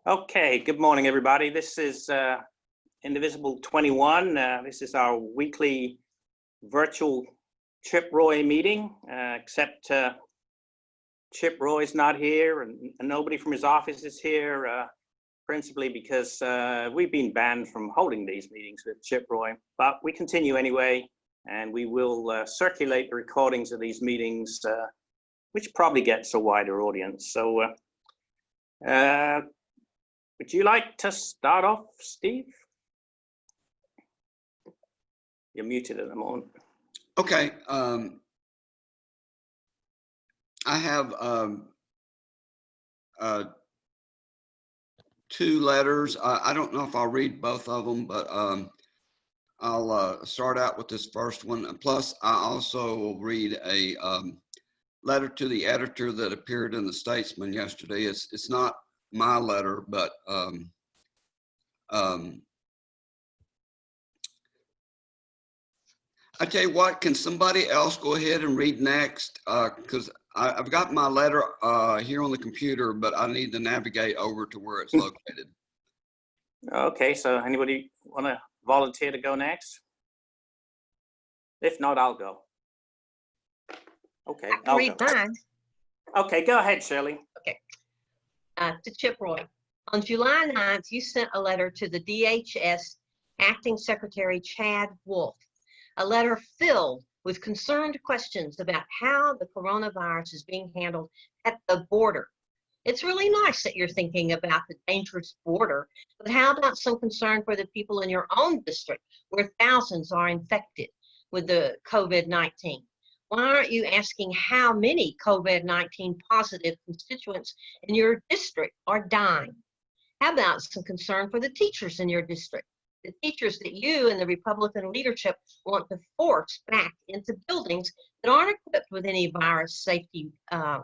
Okay, good morning, everybody. This is Indivisible 21. This is our weekly virtual Chip Roy meeting, except Chip Roy's not here and nobody from his office is here, principally because we've been banned from holding these meetings with Chip Roy, but we continue anyway, and we will circulate the recordings of these meetings, which probably gets a wider audience. So would you like to start off, Steve? You're muted at the moment. Okay. I have two letters. I don't know if I'll read both of them, but I'll start out with this first one. Plus, I also will read a letter to the editor that appeared in the Statesman yesterday. It's not my letter, but I tell you what, can somebody else go ahead and read next? Because I've got my letter here on the computer, but I need to navigate over to where it's located. Okay, so anybody want to volunteer to go next? If not, I'll go. Okay, I'll read mine. Okay, go ahead, Shirley. Okay. To Chip Roy. On July 9th, you sent a letter to the DHS Acting Secretary Chad Wolf, a letter filled with concerned questions about how the coronavirus is being handled at the border. It's really nice that you're thinking about the dangerous border, but how about some concern for the people in your own district where thousands are infected with the COVID-19? Why aren't you asking how many COVID-19 positive constituents in your district are dying? How about some concern for the teachers in your district? The teachers that you and the Republican leadership want to force back into buildings that aren't equipped with any virus safety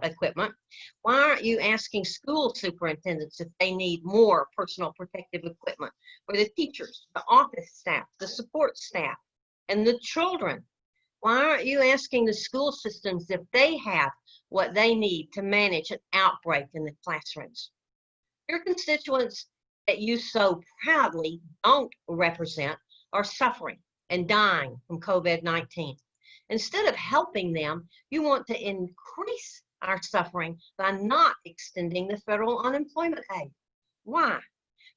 equipment. Why aren't you asking school superintendents if they need more personal protective equipment for the teachers, the office staff, the support staff, and the children? Why aren't you asking the school systems if they have what they need to manage an outbreak in the classrooms? Your constituents that you so proudly don't represent are suffering and dying from COVID-19. Instead of helping them, you want to increase our suffering by not extending the federal unemployment aid. Why?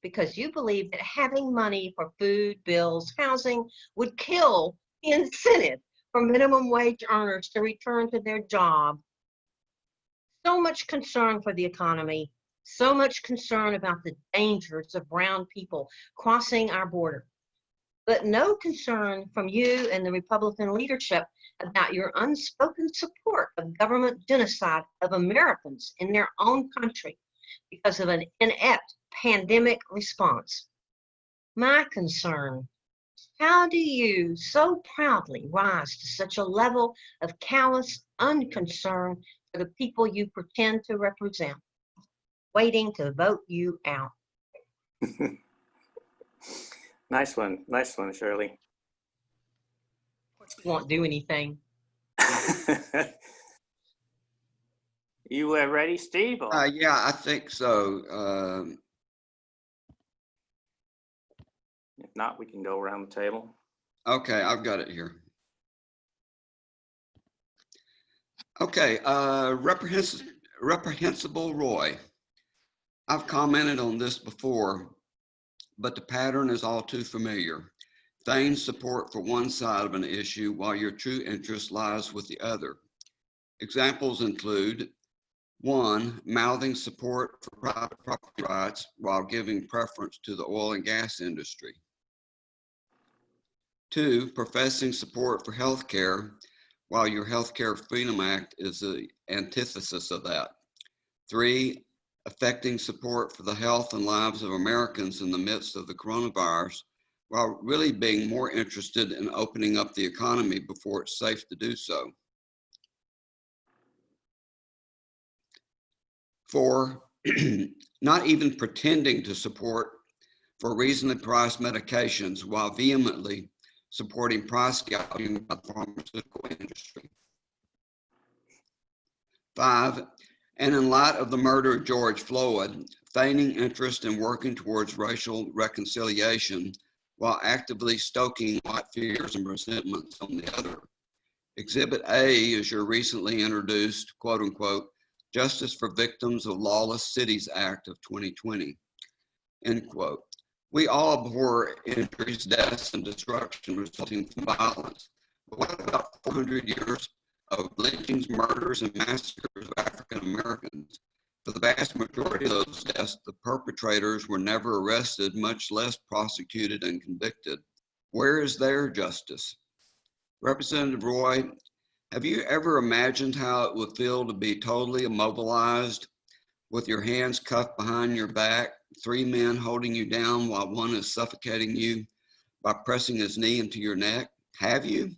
Because you believe that having money for food, bills, housing would kill the incentive for minimum wage earners to return to their job. So much concern for the economy, so much concern about the dangers of brown people crossing our border, but no concern from you and the Republican leadership about your unspoken support of government genocide of Americans in their own country because of an inept pandemic response. My concern: how do you so proudly rise to such a level of callous unconcern for the people you pretend to represent, waiting to vote you out? Nice one, Shirley. You won't do anything. You ready, Steve? Or? Yeah, I think so. If not, we can go around the table. Okay, I've got it here. Okay, Reprehensible Roy. I've commented on this before, but the pattern is all too familiar. Feign support for one side of an issue while your true interest lies with the other. Examples include: 1, mouthing support for private property rights while giving preference to the oil and gas industry. 2, professing support for healthcare while your Healthcare Freedom Act is the antithesis of that. 3, affecting support for the health and lives of Americans in the midst of the coronavirus while really being more interested in opening up the economy before it's safe to do so. 4, not even pretending to support for reasonably priced medications while vehemently supporting price gouging by the pharmaceutical industry. 5, And in light of the murder of George Floyd, feigning interest in working towards racial reconciliation while actively stoking white fears and resentments on the other. Exhibit A is your recently introduced, quote unquote, Justice for Victims of Lawless Cities Act of 2020, end quote. We all abhor injuries, deaths, and destruction resulting from violence. But what about 400 years of lynchings, murders, and massacres of African Americans? For the vast majority of those deaths, the perpetrators were never arrested, much less prosecuted and convicted. Where is their justice? Representative Roy, have you ever imagined how it would feel to be totally immobilized with your hands cuffed behind your back, 3 men holding you down while one is suffocating you by pressing his knee into your neck? Have you?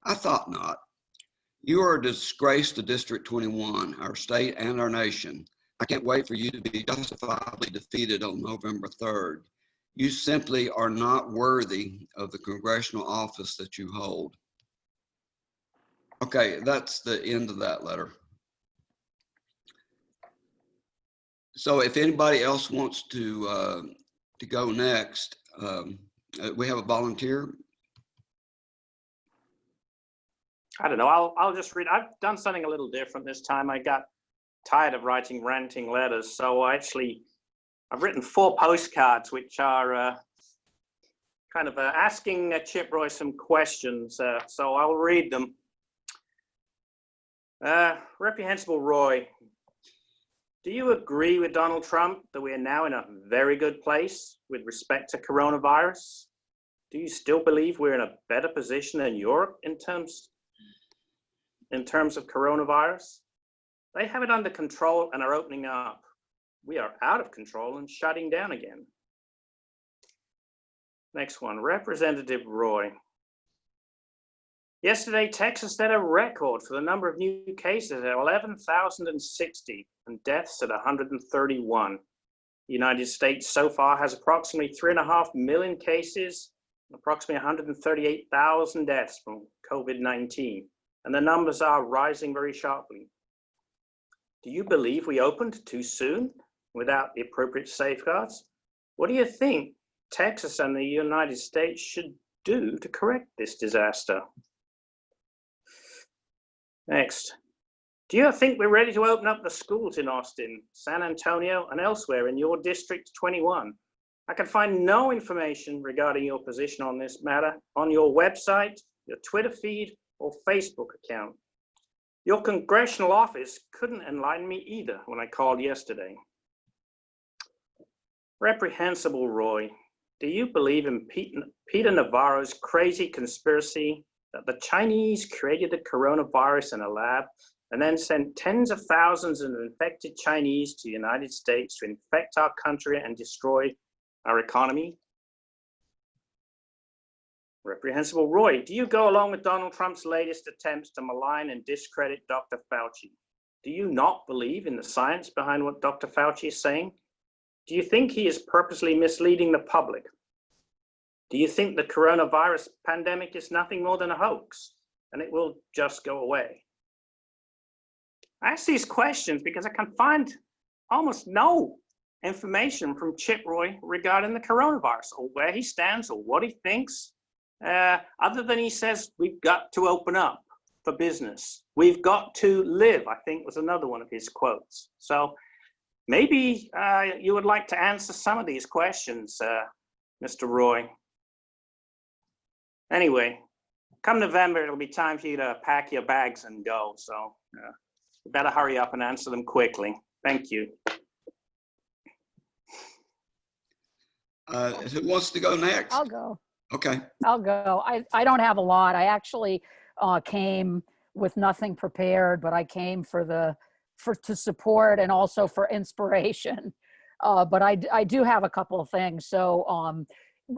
I thought not. You are a disgrace to District 21, our state and our nation. I can't wait for you to be justifiably defeated on November 3rd. You simply are not worthy of the congressional office that you hold. Okay, that's the end of that letter. So if anybody else wants to go next, we have a volunteer. I don't know. I'll just read. I've done something a little different this time. I got tired of writing ranting letters, so I've written 4 postcards, which are kind of asking Chip Roy some questions. So I'll read them. Reprehensible Roy, do you agree with Donald Trump that we are now in a very good place with respect to coronavirus? Do you still believe we're in a better position than Europe in terms of coronavirus? They have it under control and are opening up. We are out of control and shutting down again. Next one, Representative Roy. Yesterday, Texas set a record for the number of new cases at 11,060 and deaths at 131. The United States so far has approximately 3.5 million cases, approximately 138,000 deaths from COVID-19, and the numbers are rising very sharply. Do you believe we opened too soon without the appropriate safeguards? What do you think Texas and the United States should do to correct this disaster? Next, do you think we're ready to open up the schools in Austin, San Antonio, and elsewhere in your District 21? I can find no information regarding your position on this matter on your website, your Twitter feed, or Facebook account. Your congressional office couldn't enlighten me either when I called yesterday. Reprehensible Roy, do you believe in Peter Navarro's crazy conspiracy that the Chinese created the coronavirus in a lab and then sent tens of thousands of infected Chinese to the United States to infect our country and destroy our economy? Reprehensible Roy, do you go along with Donald Trump's latest attempts to malign and discredit Dr. Fauci? Do you not believe in the science behind what Dr. Fauci is saying? Do you think he is purposely misleading the public? Do you think the coronavirus pandemic is nothing more than a hoax and it will just go away? I ask these questions because I can find almost no information from Chip Roy regarding the coronavirus or where he stands or what he thinks, other than he says we've got to open up for business. We've got to live, I think was another one of his quotes. So maybe you would like to answer some of these questions, Mr. Roy. Anyway, come November, it'll be time for you to pack your bags and go. So you better hurry up and answer them quickly. Thank you. Who wants to go next? I'll go. Okay. I'll go. I don't have a lot. I actually came with nothing prepared, but I came to support and also for inspiration. But I do have a couple of things. So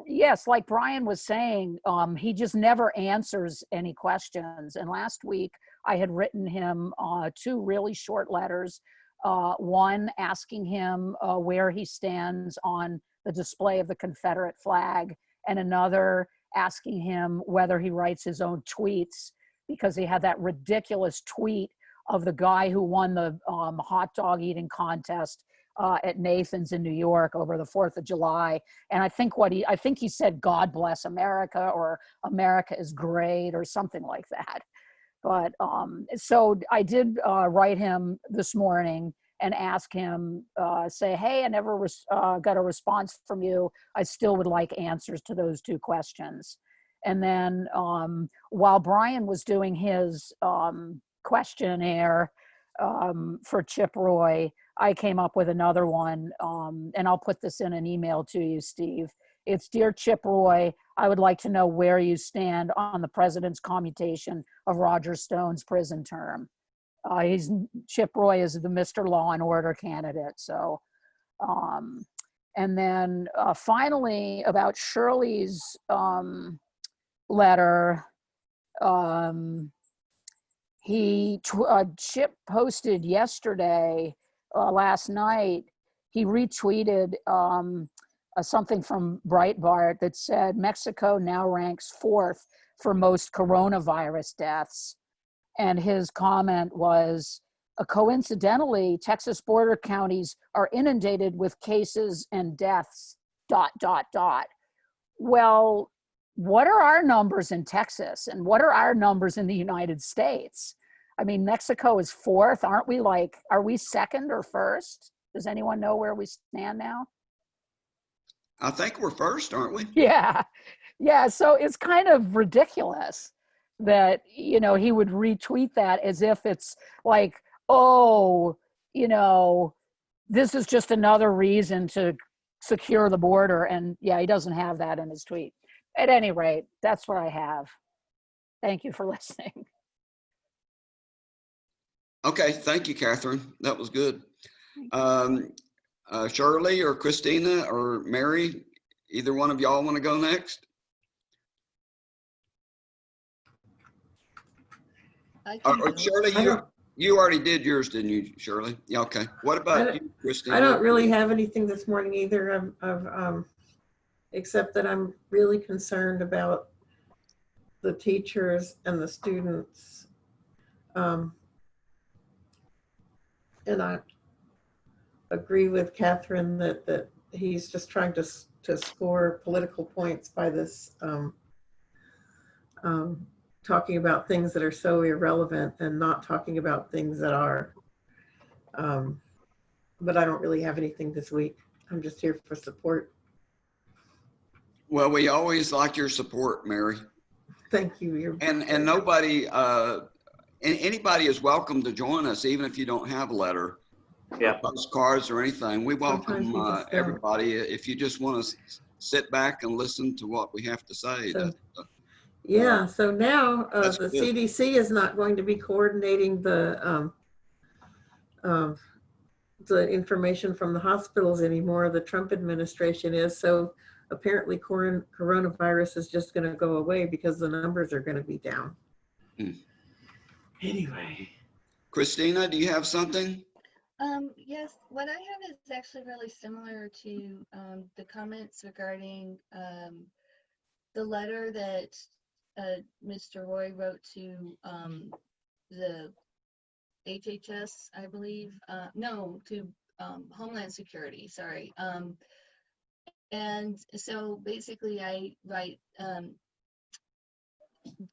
yes, like Brian was saying, he just never answers any questions. And last week I had written him 2 really short letters. One asking him where he stands on the display of the Confederate flag, and another asking him whether he writes his own tweets, because he had that ridiculous tweet of the guy who won the hot dog eating contest at Nathan's in New York over the 4th of July. And I think he said, "God bless America," or "America is great," or something like that. But so I did write him this morning and ask him, say, "Hey, I never got a response from you. I still would like answers to those 2 questions." And then while Brian was doing his questionnaire for Chip Roy, I came up with another one, and I'll put this in an email to you, Steve. It's, "Dear Chip Roy, I would like to know where you stand on the president's commutation of Roger Stone's prison term." Chip Roy is the Mr. Law and Order candidate. So, and then finally about Shirley's letter, Chip posted yesterday, last night, he retweeted something from Breitbart that said Mexico now ranks 4th for most coronavirus deaths. And his comment was, "Coincidentally, Texas border counties are inundated with cases and deaths, ... Well, what are our numbers in Texas? And what are our numbers in the United States? I mean, Mexico is 4th. Aren't we are we 2nd or 1st? Does anyone know where we stand now? I think we're 1st, aren't we? Yeah. Yeah. So it's kind of ridiculous that, he would retweet that as if it's like, oh, this is just another reason to secure the border. And yeah, he doesn't have that in his tweet. At any rate, that's what I have. Thank you for listening. Okay, thank you, Catherine. That was good. Shirley or Christina or Mary, either one of y'all want to go next? Or Shirley, you already did yours, didn't you, Shirley? Yeah, okay. What about you, Christina? I don't really have anything this morning either, except that I'm really concerned about the teachers and the students. And I agree with Catherine that he's just trying to score political points by this talking about things that are so irrelevant and not talking about things that are. But I don't really have anything this week. I'm just here for support. Well, we always like your support, Mary. Thank you. And nobody, anybody is welcome to join us, even if you don't have a letter, or postcards or anything. We welcome everybody. If you just want to sit back and listen to what we have to say. Yeah, so now the good. CDC is not going to be coordinating the information from the hospitals anymore. The Trump administration is. So apparently coronavirus is just going to go away because the numbers are going to be down. Anyway. Christina, do you have something? Yes, what I have is actually really similar to the comments regarding the letter that Mr. Roy wrote to the HHS, I believe, no, to Homeland Security, sorry. And so basically I write,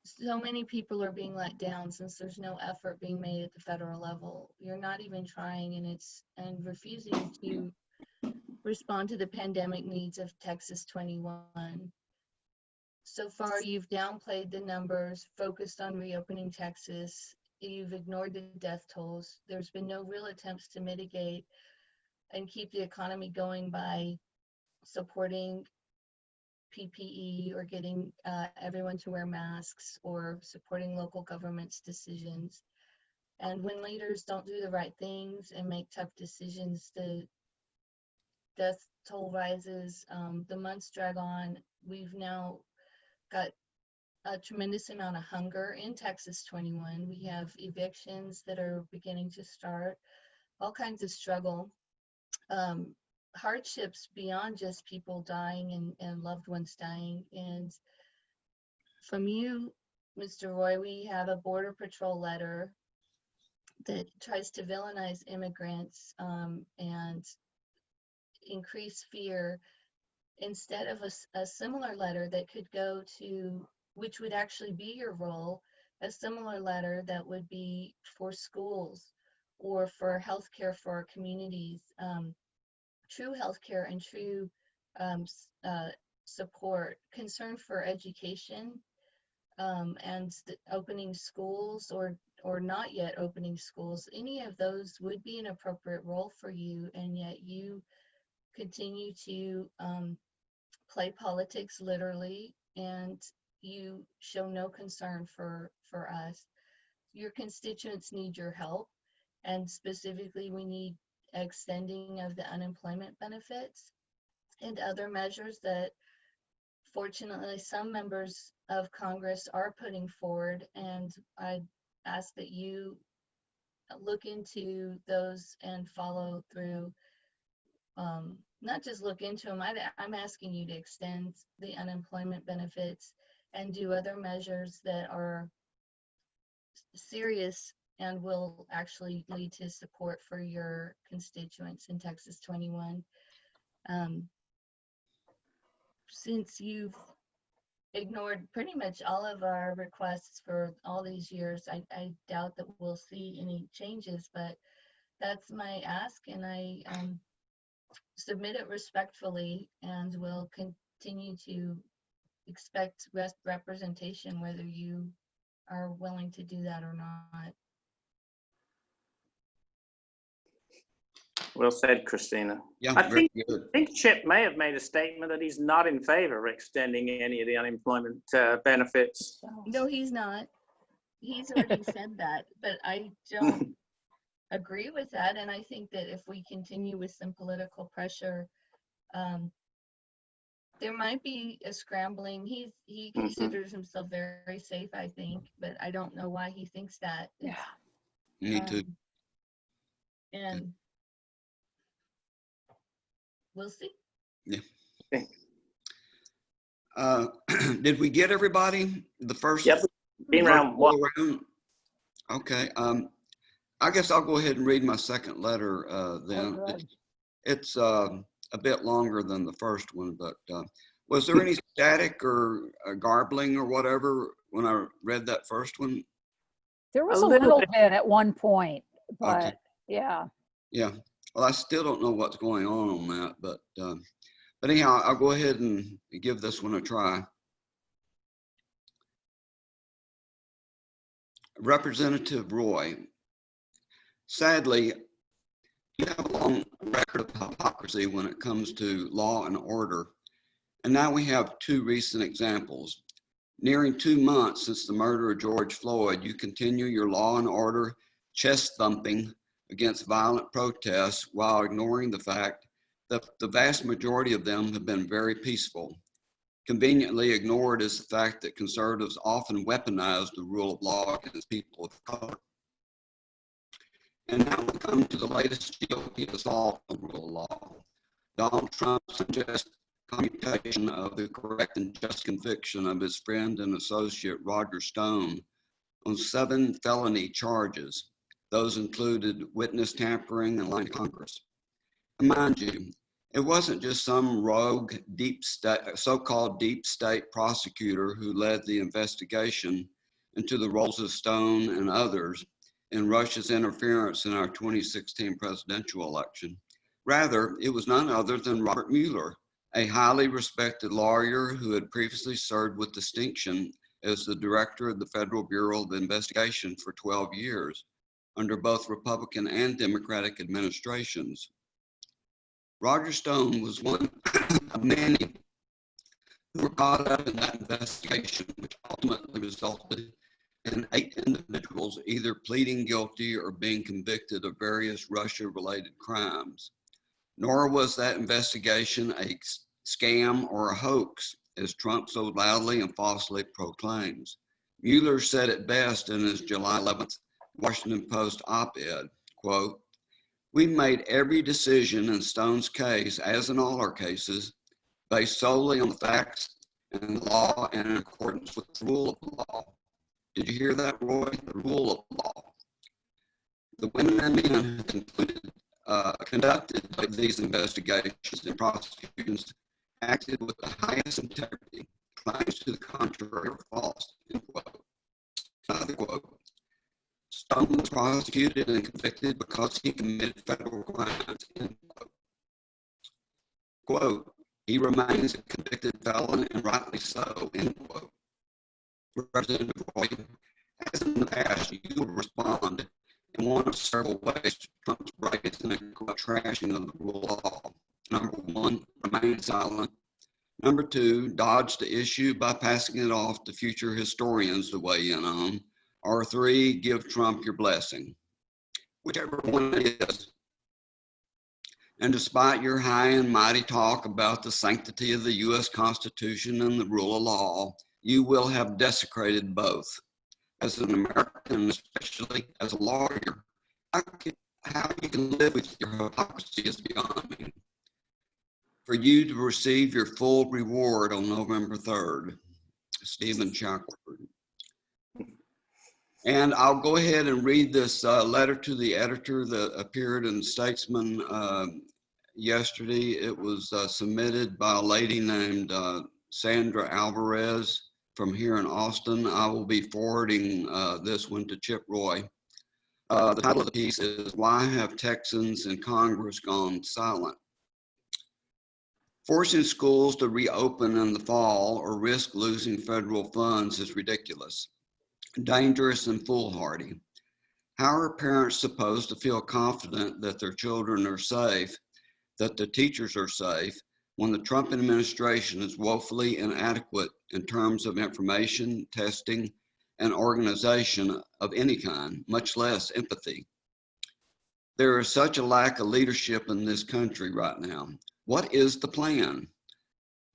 so many people are being let down since there's no effort being made at the federal level. You're not even trying, and refusing to respond to the pandemic needs of Texas 21. So far, you've downplayed the numbers, focused on reopening Texas. You've ignored the death tolls. There's been no real attempts to mitigate and keep the economy going by supporting PPE or getting everyone to wear masks or supporting local government's decisions. And when leaders don't do the right things and make tough decisions, the death toll rises, the months drag on. We've now got a tremendous amount of hunger in Texas 21. We have evictions that are beginning to start, all kinds of struggle, hardships beyond just people dying and loved ones dying. And from you, Mr. Roy, we have a Border Patrol letter that tries to villainize immigrants and increase fear, instead of a similar letter that could go to, which would actually be your role, a similar letter that would be for schools or for healthcare for our communities, true healthcare and true support, concern for education, and opening schools or not yet opening schools. Any of those would be an appropriate role for you, and yet you continue to play politics literally, and you show no concern for us. Your constituents need your help, and specifically we need extending of the unemployment benefits and other measures that fortunately some members of Congress are putting forward, and I ask that you look into those and follow through. Not just look into them, I'm asking you to extend the unemployment benefits and do other measures that are serious and will actually lead to support for your constituents in Texas 21. Since you've ignored pretty much all of our requests for all these years, I doubt that we'll see any changes, but that's my ask, and I submit it respectfully, and will continue to expect representation whether you are willing to do that or not. Well said, Christina. Yeah, I very good. think Chip may have made a statement that he's not in favor of extending any of the unemployment benefits. No, he's not. He's already said that, but I don't agree with that. And I think that if we continue with some political pressure, there might be a scrambling. He considers himself very safe, I think, but I don't know why he thinks that. Yeah. Me too. And we'll see. Yeah. Okay. Did we get everybody? The first? Yep. Been around what? Okay. I guess I'll go ahead and read my second letter then. Oh, good. It's a bit longer than the first one, but was there any static or garbling or whatever when I read that first one? There was A a little little bit. bit at one point, but Okay. yeah. Yeah. Well, I still don't know what's going on that, but anyhow, I'll go ahead and give this one a try. Representative Roy, sadly, you have a long record of hypocrisy when it comes to law and order, and now we have two recent examples. Nearing 2 months since the murder of George Floyd, you continue your law and order chest thumping against violent protests while ignoring the fact that the vast majority of them have been very peaceful. Conveniently ignored is the fact that conservatives often weaponize the rule of law against people of color. And now we come to the latest GOP assault on the rule of law. Donald Trump suggests commutation of the correct and just conviction of his friend and associate Roger Stone on 7 felony charges. Those included witness tampering and lying to Congress. And mind you, it wasn't just some rogue so-called deep state prosecutor who led the investigation into the roles of Stone and others in Russia's interference in our 2016 presidential election. Rather, it was none other than Robert Mueller, a highly respected lawyer who had previously served with distinction as the director of the Federal Bureau of Investigation for 12 years under both Republican and Democratic administrations. Roger Stone was one of many who were caught up in that investigation, which ultimately resulted in 8 individuals either pleading guilty or being convicted of various Russia-related crimes. Nor was that investigation a scam or a hoax, as Trump so loudly and falsely proclaims. Mueller said it best in his July 11th Washington Post op-ed, quote, "We made every decision in Stone's case, as in all our cases, based solely on the facts and the law and in accordance with the rule of law." Did you hear that, Roy? The rule of law. The women and men who conducted these investigations and prosecutions acted with the highest integrity. Claims to the contrary are false. End quote. Another quote. Stone was prosecuted and convicted because he committed federal crimes. End quote. Quote, he remains a convicted felon and rightly so. End quote. Representative Roy, as in the past, you will respond in one of several ways to Trump's brazen and trashing of the rule of law. Number one, remain silent. Number two, dodge the issue by passing it off to future historians to weigh in on. Or three, give Trump your blessing. Whichever one it is. And despite your high and mighty talk about the sanctity of the U.S. Constitution and the rule of law, you will have desecrated both. As an American, especially as a lawyer, how you can live with your hypocrisy is beyond me. For you to receive your full reward on November 3rd, Stephen Shackleton. And I'll go ahead and read this letter to the editor that appeared in Statesman yesterday. It was submitted by a lady named Sandra Alvarez from here in Austin. I will be forwarding this one to Chip Roy. The title of the piece is, Why Have Texans in Congress Gone Silent? Forcing schools to reopen in the fall or risk losing federal funds is ridiculous, dangerous, and foolhardy. How are parents supposed to feel confident that their children are safe, that the teachers are safe, when the Trump administration is woefully inadequate in terms of information, testing, and organization of any kind, much less empathy? There is such a lack of leadership in this country right now. What is the plan?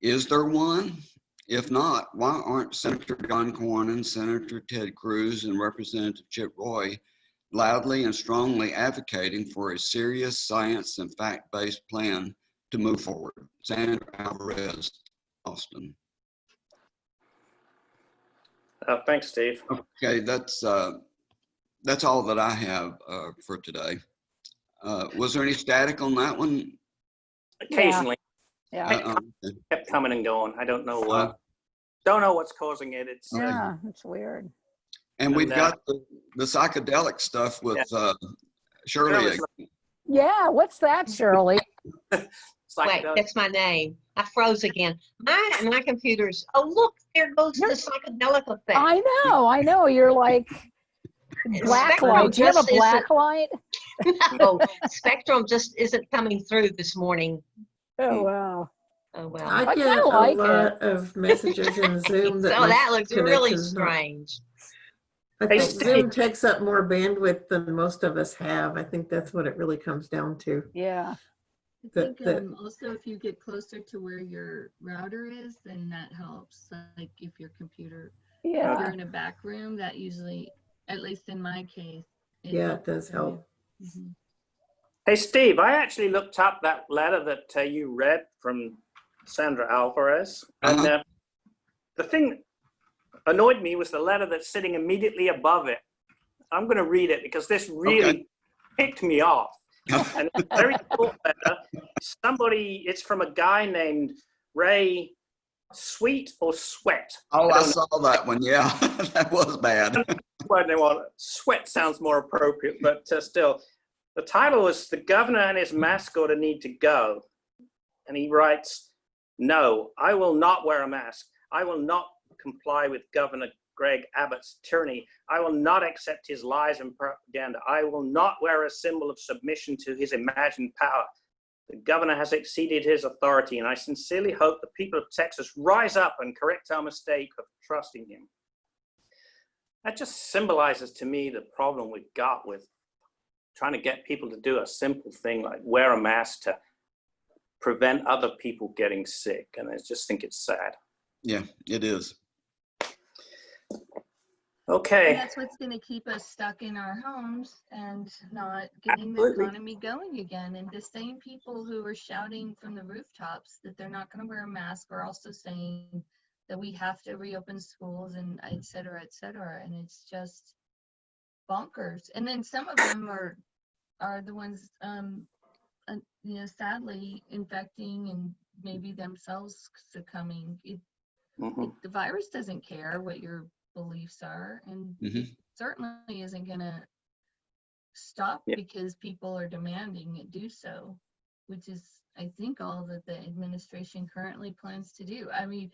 Is there one? If not, why aren't Senator John Cornyn, Senator Ted Cruz, and Representative Chip Roy loudly and strongly advocating for a serious science and fact-based plan to move forward? Sandra Alvarez, Austin. Thanks, Steve. Okay, that's all that I have for today. Was there any static on that one? Occasionally, Yeah. it kept coming and going. I don't know. Don't know what's causing it. It's Yeah, it's weird. And we've got the psychedelic stuff with Shirley. Yeah, what's that, Shirley? Wait, that's my name. I froze again. My computer's, oh, look, there goes the psychedelic effect. I know. You're like black light. Do you have a black light? No, Spectrum just isn't coming through this morning. Oh, wow. Oh, well. I get a lot of messages in Zoom that that looks really strange. I think Zoom takes up more bandwidth than most of us have. I think that's what it really comes down to. Yeah. I think also if you get closer to where your router is, then that helps. Like if your computer, if you're in a back room, that usually, at least in my case. It does help. Mm-hmm. Hey, Steve, I actually looked up that letter that you read from Sandra Alvarez. And the thing annoyed me was the letter that's sitting immediately above it. I'm going to read it because this really picked me off. And it's a very short letter. It's from a guy named Ray Sweet or Sweat. Oh, I saw that one. Yeah, that was bad. Sweat sounds more appropriate, but still. The title is The Governor and His Mask Order Need to Go. And he writes, no, I will not wear a mask. I will not comply with Governor Greg Abbott's tyranny. I will not accept his lies and propaganda. I will not wear a symbol of submission to his imagined power. The governor has exceeded his authority, and I sincerely hope the people of Texas rise up and correct our mistake of trusting him. That just symbolizes to me the problem we've got with trying to get people to do a simple thing like wear a mask to prevent other people getting sick. And I just think it's sad. Yeah, it is. Okay. And that's what's going to keep us stuck in our homes and not getting the economy going again. And the same people who are shouting from the rooftops that they're not going to wear a mask are also saying that we have to reopen schools and et cetera, et cetera. And it's just, bonkers. And then some of them are the ones, you know, sadly infecting and maybe themselves succumbing. The virus doesn't care what your beliefs are, and it certainly isn't going to stop because people are demanding it do so, which is, I think, all that the administration currently plans to do. I mean,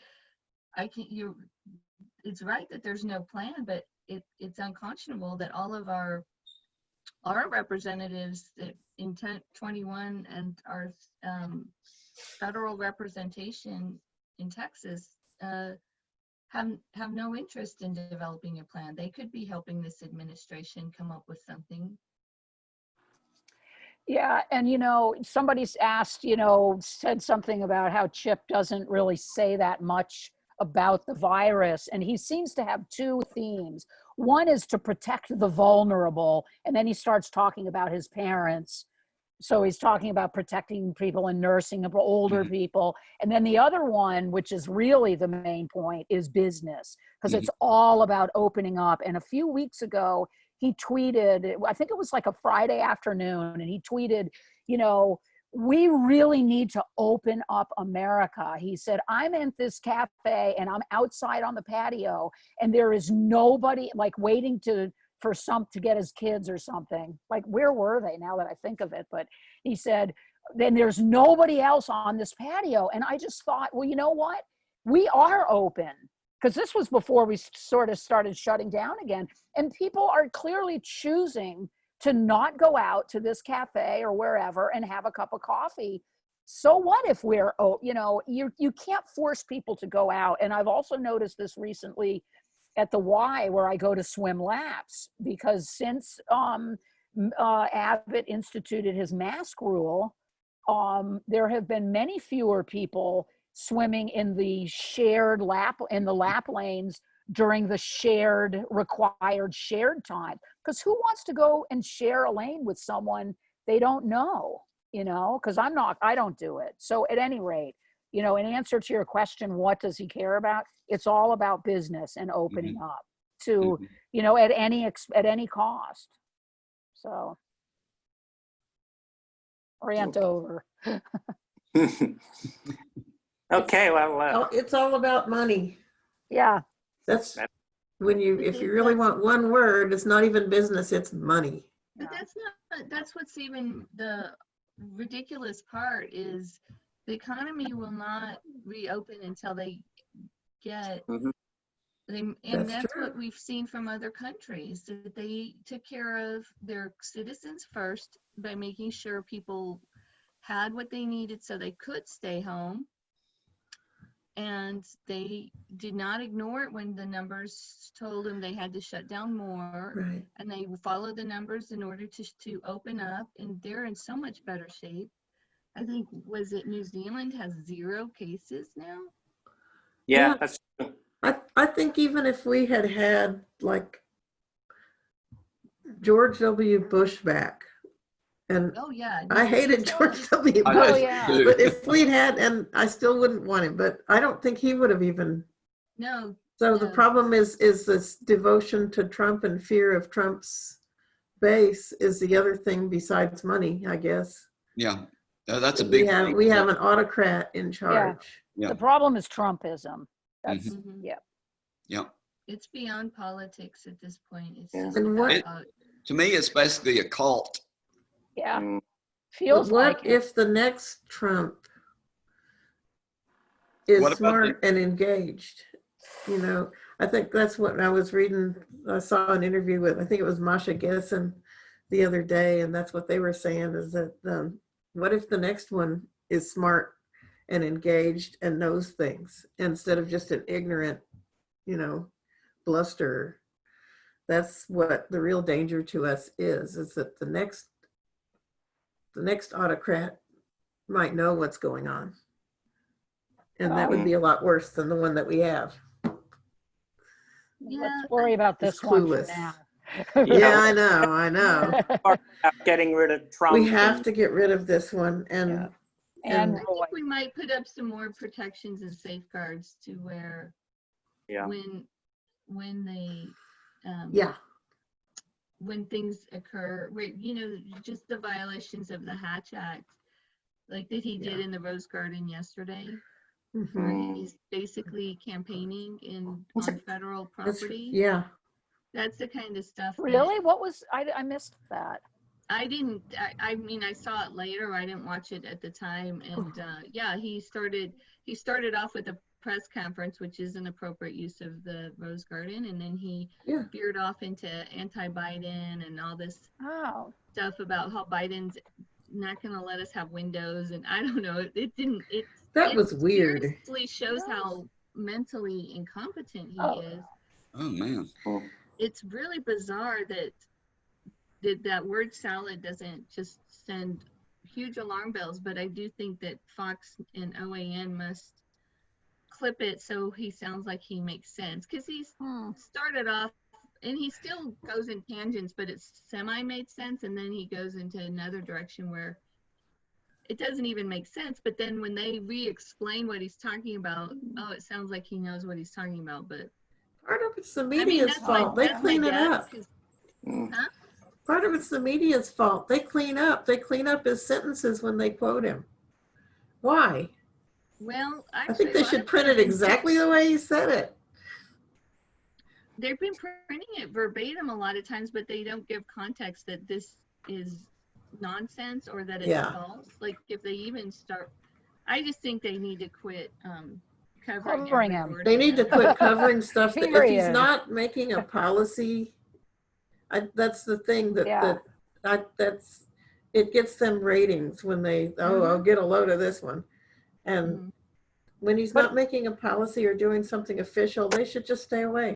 it's right that there's no plan, but it's unconscionable that all of our representatives that in 21 and our federal representation in Texas have no interest in developing a plan. They could be helping this administration come up with something. Yeah, and you know, somebody's asked, you know, said something about how Chip doesn't really say that much about the virus, and he seems to have two themes. One is to protect the vulnerable, and then he starts talking about his parents. So he's talking about protecting people and nursing of older people. And then the other one, which is really the main point, is business, because it's all about opening up. And a few weeks ago, he tweeted, I think it was like a Friday afternoon, and he tweeted, you know, we really need to open up America. He said, I'm in this cafe and I'm outside on the patio and there is nobody like waiting to get his kids or something. Like, where were they now that I think of it? But he said, then there's nobody else on this patio. And I just thought, well, you know what? We are open, because this was before we sort of started shutting down again. And people are clearly choosing to not go out to this cafe or wherever and have a cup of coffee. So what if we're, you know, you can't force people to go out. And I've also noticed this recently at the Y, where I go to swim laps, because since Abbott instituted his mask rule, there have been many fewer people swimming in the shared lap lanes during the required shared time. Because who wants to go and share a lane with someone they don't know, you know, because I don't do it. So at any rate, you know, in answer to your question, what does he care about? It's all about business and opening up to, you know, at any cost. So, rant over. Okay, well, It's all about money. Yeah. That's when if you really want one word, it's not even business, it's money. But that's what's even the ridiculous part is the economy will not reopen until they get, and that's what we've seen from other countries, that they took care of their citizens first by making sure people had what they needed so they could stay home. And they did not ignore it when the numbers told them they had to shut down more. Right. And they followed the numbers in order to open up, and they're in so much better shape. I think, was it New Zealand has 0 cases now? yeah, Yeah. that's I think even if we had like George W. Bush back, and Oh yeah, I hated George W. Bush, Oh, yeah. but if we'd had, and I still wouldn't want him, but I don't think he would have even. No. So the problem is this devotion to Trump and fear of Trump's base is the other thing besides money, I guess. Yeah, that's a big thing. We have an autocrat in charge. Yeah. The problem is Trumpism. That's, Yeah. It's beyond politics at this point. It's Yeah. just And what- about, To me, it's basically a cult. yeah. Feels But what like if the next Trump is What about smart and engaged? You know, I think that's what I was reading. I saw an interview with, I think it was Masha Gessen the other day, and that's what they were saying is that what if the next one is smart and engaged and knows things instead of just an ignorant, you know, bluster. That's what the real danger to us is that the next autocrat might know what's going on. And that would be a lot worse than the one that we have. let's worry about this one for now. Yeah, I know. getting rid of Trump. We have to get rid of this one. And And I think we might put up some more protections and safeguards to where when they when things occur, where, just the violations of the Hatch Act, like that he did in the Rose Garden yesterday, where Mhm. he's basically campaigning on federal That's, property. yeah. That's the kind of stuff that Really? What was, I missed that. I didn't, I mean, I saw it later. I didn't watch it at the time. And yeah, he started off with a press conference, which is an appropriate use of the Rose Garden. And then he Yeah. veered off into anti-Biden and all this Oh, stuff about how Biden's not going to let us have windows. And I don't know, it That was weird. seriously shows how mentally incompetent he Oh. is. Oh, man. It's really bizarre that word salad doesn't just send huge alarm bells, but I do think that Fox and OAN must clip it so he sounds like he makes sense, because he's started off and he still goes in tangents, but it's semi made sense, and then he goes into another direction where it doesn't even make sense. But then when they re-explain what he's talking about, oh, it sounds like he knows what he's talking about. But Part of it's the I mean, media's that's my fault. They clean it guess, up. 'cause- Mm. Part of it's the media's fault. They clean up. They clean up his sentences when they quote him. Why? Well, I actually, think they a lot should of print it exactly the way he said it. they've been printing it verbatim a lot of times, but they don't give context that this is nonsense or that it's Yeah. false. Like if they even start, I just think they need to quit Covering covering him. every word. They of need to that. quit covering stuff that if he's Period. not making a policy, that's the thing Yeah. that's it gets them ratings when they I'll get a load of this one. And Mhm. when he's But- not making a policy or doing something official, they should just stay away.